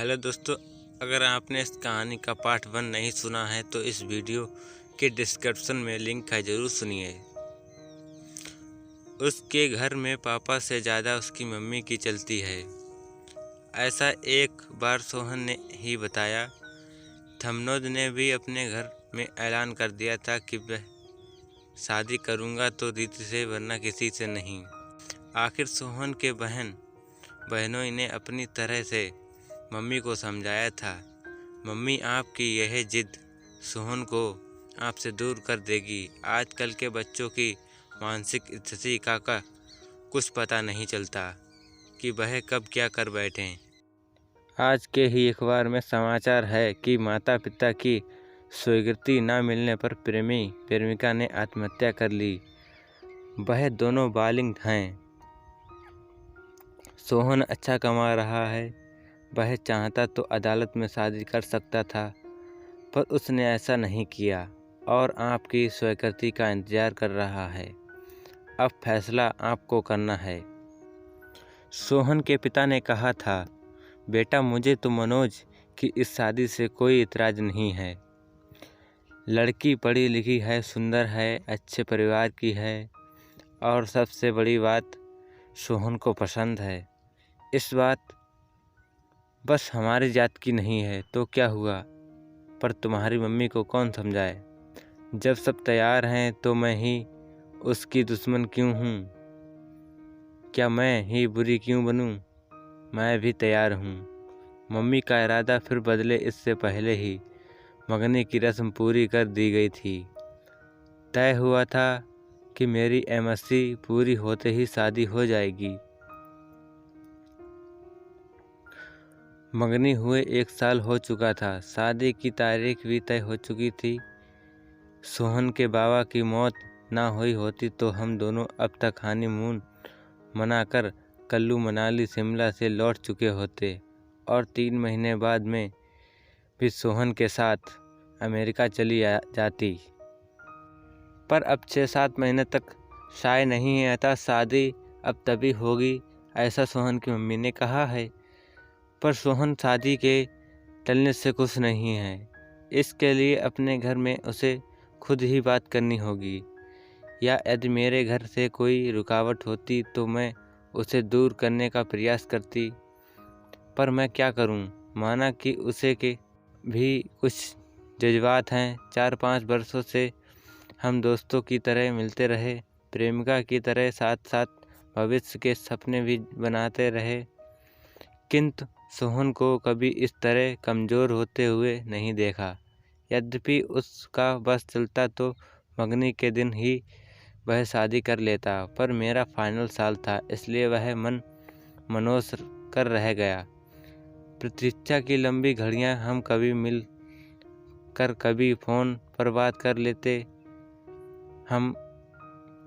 Hello दोस्तों, अगर आपने इस कहानी का पार्ट 1 नहीं सुना है तो इस वीडियो के डिस्क्रिप्शन में लिंक है, ज़रूर सुनिए। उसके घर में पापा से ज़्यादा उसकी मम्मी की चलती है। ऐसा एक बार सोहन ने ही बताया। थमनोद ने भी अपने घर में ऐलान कर दिया था कि वह शादी करूँगा तो रीति से, वरना किसी से नहीं। आखिर सोहन के बहनों ने अपनी तरह से मम्मी को समझाया था। मम्मी, आपकी यह जिद सोहन को आपसे दूर कर देगी। आजकल के बच्चों की मानसिक स्थिति का कुछ पता नहीं चलता कि वह कब क्या कर बैठें। आज के ही अखबार में समाचार है कि माता पिता की स्वीकृति न मिलने पर प्रेमी प्रेमिका ने आत्महत्या कर ली। वह दोनों बालिग हैं। सोहन अच्छा कमा रहा है। वह चाहता तो अदालत में शादी कर सकता था, पर उसने ऐसा नहीं किया और आपकी स्वीकृति का इंतजार कर रहा है। अब फैसला आपको करना है। सोहन के पिता ने कहा था, बेटा, मुझे तो मनोज की इस शादी से कोई इतराज नहीं है। लड़की पढ़ी लिखी है, सुंदर है, अच्छे परिवार की है और सबसे बड़ी बात, सोहन को पसंद है। इस बात बस हमारी जात की नहीं है तो क्या हुआ, पर तुम्हारी मम्मी को कौन समझाए। जब सब तैयार हैं तो मैं ही उसकी दुश्मन क्यों हूँ? क्या मैं ही बुरी क्यों बनूँ? मैं भी तैयार हूँ। मम्मी का इरादा फिर बदले इससे पहले ही मंगनी की रस्म पूरी कर दी गई थी। तय हुआ था कि मेरी एमएससी पूरी होते ही शादी हो जाएगी। मंगनी हुए 1 साल हो चुका था। शादी की तारीख भी तय हो चुकी थी। सोहन के बाबा की मौत ना हुई होती तो हम दोनों अब तक हनीमून मनाकर कुल्लू मनाली शिमला से लौट चुके होते और 3 महीने बाद में भी सोहन के साथ अमेरिका चली जाती। पर अब 6-7 महीने तक शायद नहीं आता। शादी अब तभी होगी, ऐसा सोहन की मम्मी ने कहा है। पर सोहन शादी के टलने से खुश नहीं है। इसके लिए अपने घर में उसे खुद ही बात करनी होगी, या यदि मेरे घर से कोई रुकावट होती तो मैं उसे दूर करने का प्रयास करती। पर मैं क्या करूं? माना कि उसे के भी कुछ जज्बात हैं। 4-5 वर्षों से हम दोस्तों की तरह मिलते रहे, प्रेमिका की तरह साथ साथ भविष्य के सपने भी बनाते रहे, किंतु सोहन को कभी इस तरह कमज़ोर होते हुए नहीं देखा। यद्यपि उसका बस चलता तो मंगनी के दिन ही वह शादी कर लेता, पर मेरा फाइनल साल था, इसलिए वह मनोस कर रह गया। प्रतीक्षा की लंबी घड़ियां हम कभी मिल कर कभी फ़ोन पर बात कर लेते। हम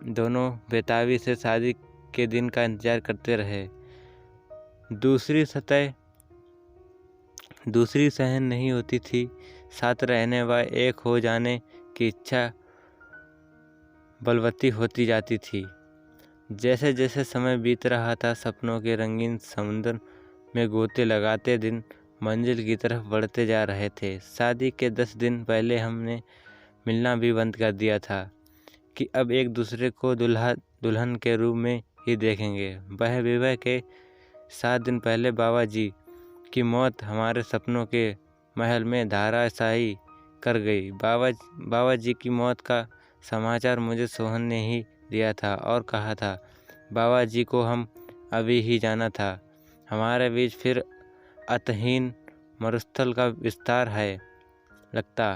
दोनों बेताबी से शादी के दिन का इंतज़ार करते रहे। दूसरी सहन नहीं होती थी। साथ रहने व एक हो जाने की इच्छा बलवती होती जाती थी। जैसे जैसे समय बीत रहा था, सपनों के रंगीन समुद्र में गोते लगाते दिन मंजिल की तरफ बढ़ते जा रहे थे। शादी के 10 दिन पहले हमने मिलना भी बंद कर दिया था कि अब एक दूसरे को दुल्हन के रूप में ही देखेंगे। वह विवाह के 7 दिन पहले बाबा जी की मौत हमारे सपनों के महल में धाराशाही कर गई। बाबा जी की मौत का समाचार मुझे सोहन ने ही दिया था और कहा था, बाबा जी को हम अभी ही जाना था। हमारे बीच फिर अतहीन मरुस्थल का विस्तार है, लगता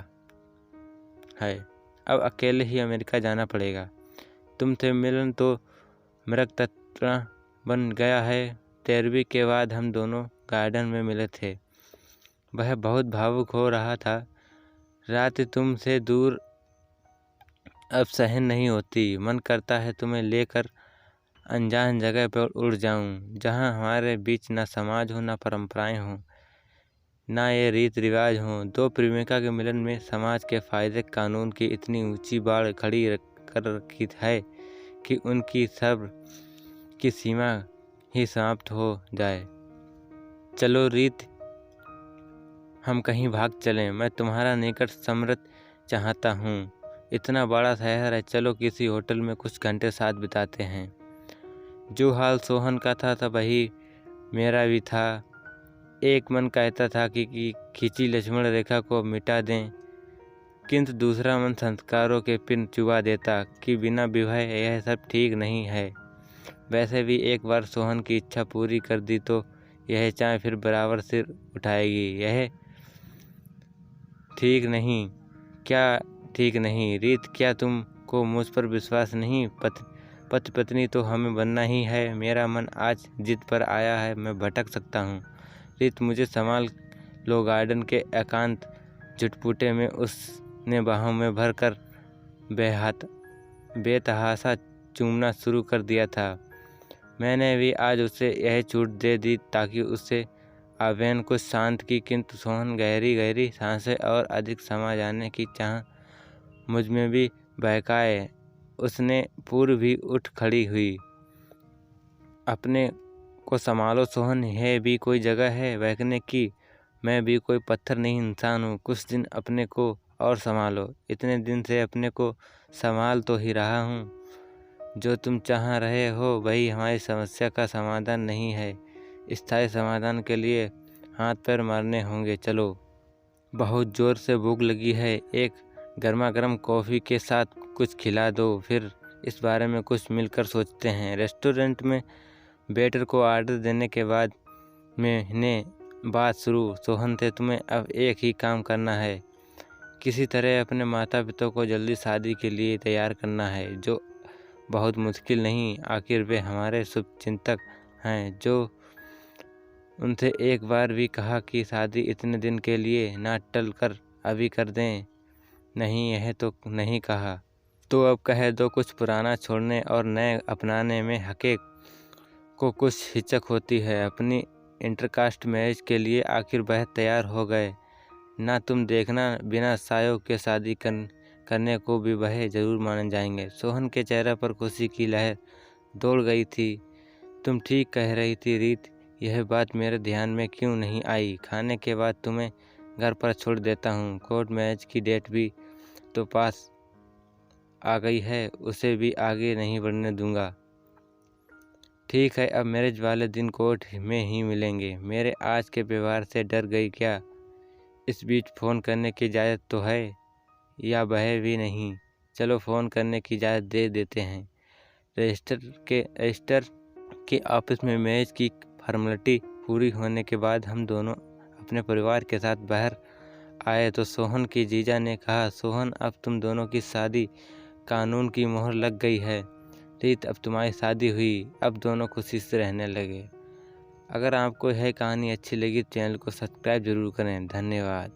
है अब अकेले ही अमेरिका जाना पड़ेगा। तुमसे मिलन तो मृग तत्व बन गया है। 13वीं के बाद हम दोनों गार्डन में मिले थे। वह बहुत भावुक हो रहा था। रात तुमसे दूर अब सहन नहीं होती। मन करता है तुम्हें लेकर अनजान जगह पर उड़ जाऊं, जहां हमारे बीच ना समाज हो, ना परंपराएं हों, ना ये रीत रिवाज हों। 2 प्रेमिका के मिलन में समाज के फायदे कानून की इतनी ऊंची बाड़ खड़ी कर रखी है कि उनकी सब्र की सीमा ही समाप्त हो जाए। चलो, रीत हम कहीं भाग चलें। मैं तुम्हारा निकट संबंध चाहता हूँ। इतना बड़ा शहर है, चलो किसी होटल में कुछ घंटे साथ बिताते हैं। जो हाल सोहन का था वही मेरा भी था। एक मन कहता था कि खींची लक्ष्मण रेखा को मिटा दें, किंतु दूसरा मन संस्कारों के पिन चुबा देता कि बिना विवाह यह सब ठीक नहीं है। वैसे भी एक बार सोहन की इच्छा पूरी कर दी तो यह चाय फिर बराबर सिर उठाएगी। यह ठीक नहीं। क्या ठीक नहीं रीत? क्या तुमको मुझ पर विश्वास नहीं? पति पत्नी तो हमें बनना ही है। मेरा मन आज जिद पर आया है, मैं भटक सकता हूँ। रीत, मुझे संभाल लो। गार्डन के एकांत झुटपुटे में उसने बाहों में भर कर बेतहासा चूमना शुरू कर दिया था। मैंने भी आज उसे यह छूट दे दी ताकि उससे आवेन को शांत की, किंतु सोहन गहरी गहरी सांसें और अधिक समा जाने की चाह मुझ में भी बहकाए। उसने पूर्व भी उठ खड़ी हुई। अपने को संभालो सोहन, यह भी कोई जगह है बहकने की? मैं भी कोई पत्थर नहीं, इंसान हूँ। कुछ दिन अपने को और संभालो। इतने दिन से अपने को संभाल तो ही रहा हूँ। जो तुम चाह रहे हो वही हमारी समस्या का समाधान नहीं है। स्थायी समाधान के लिए हाथ पैर मारने होंगे। चलो। बहुत ज़ोर से भूख लगी है, एक गर्मा गर्म कॉफ़ी के साथ कुछ खिला दो, फिर इस बारे में कुछ मिलकर सोचते हैं। रेस्टोरेंट में वेटर को ऑर्डर देने के बाद मैंने बात शुरू। सोहन थे, तुम्हें अब एक ही काम करना है। किसी तरह अपने माता पिता को जल्दी शादी के लिए तैयार करना है, जो बहुत मुश्किल नहीं। आखिर वे हमारे शुभचिंतक हैं। जो उनसे एक बार भी कहा कि शादी इतने दिन के लिए ना टल कर अभी कर दें? नहीं, यह तो नहीं कहा। तो अब कह दो। कुछ पुराना छोड़ने और नए अपनाने में हके को कुछ हिचक होती है। अपनी इंटरकास्ट मैरिज के लिए आखिर वह तैयार हो गए ना? तुम देखना, बिना सायों के शादी करने को भी वह जरूर मान जाएंगे। सोहन के चेहरे पर खुशी की लहर दौड़ गई थी। तुम ठीक कह रही थी रीत, यह बात मेरे ध्यान में क्यों नहीं आई? खाने के बाद तुम्हें घर पर छोड़ देता हूँ। कोर्ट मैरिज की डेट भी तो पास आ गई है, उसे भी आगे नहीं बढ़ने दूंगा। ठीक है, अब मैरिज वाले दिन कोर्ट में ही मिलेंगे। मेरे आज के व्यवहार से डर गई क्या? इस बीच फ़ोन करने की इजाज़त तो है या वह भी नहीं? चलो फ़ोन करने की इजाज़त दे देते हैं। रजिस्टर के ऑफिस में मैरिज की फॉर्मेलिटी पूरी होने के बाद हम दोनों अपने परिवार के साथ बाहर आए तो सोहन की जीजा ने कहा, सोहन, अब तुम दोनों की शादी कानून की मोहर लग गई है। रीत, अब तुम्हारी शादी हुई, अब दोनों खुशी से रहने लगे। अगर आपको यह कहानी अच्छी लगी तो चैनल को सब्सक्राइब जरूर करें। धन्यवाद।